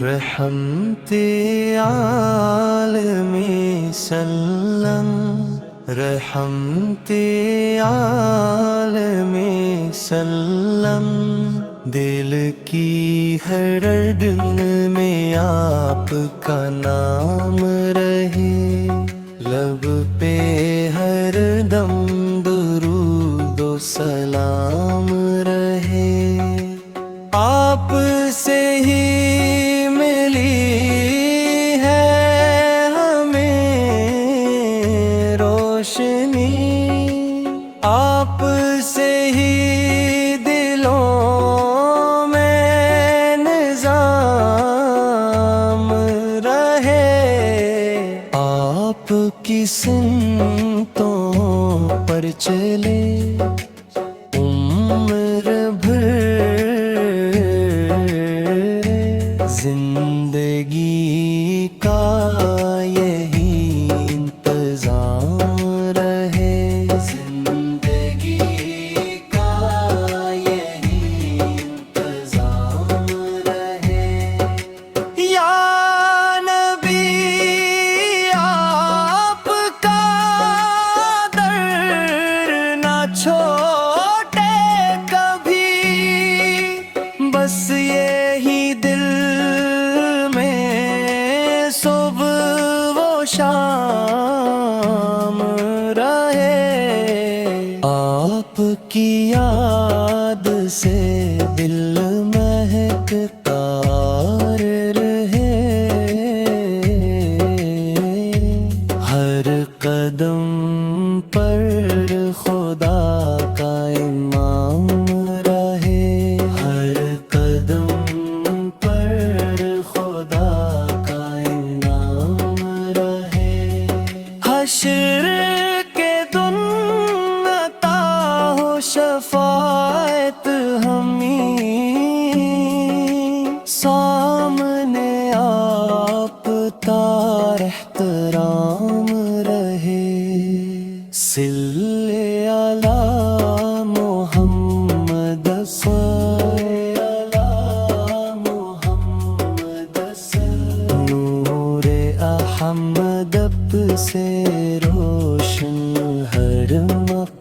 رحمتِ عالمی سلم، رحمتِ عالمی سلم، دل کی ہر دن میں آپ کا نام رہے، لب پہ ہر دم درود و سلام رہے، آپ سے ہی ملی ہے ہمیں روشنی، آپ سے ہی دلوں میں نظام رہے، آپ کی سمتوں پر چلے عمر بھر، زندگی کا یہی انتظام رہے، زندگی کا یہی انتظام رہے، یا نبی آپ کا در نہ چھوٹے کبھی، بس یہی دل صبح و شام رہے، آپ کی یاد سے دل مہکتا رہے، ہر قدم پر خدا کا امام رہے، ہر قدم پر خدا کا حشر کے دن عطا ہو شفاعت ہمیں، سامنے آپ تار احترام رہے، صلی علی محمد صلی علی محمد نور احمد اب سے روشن ہر مقام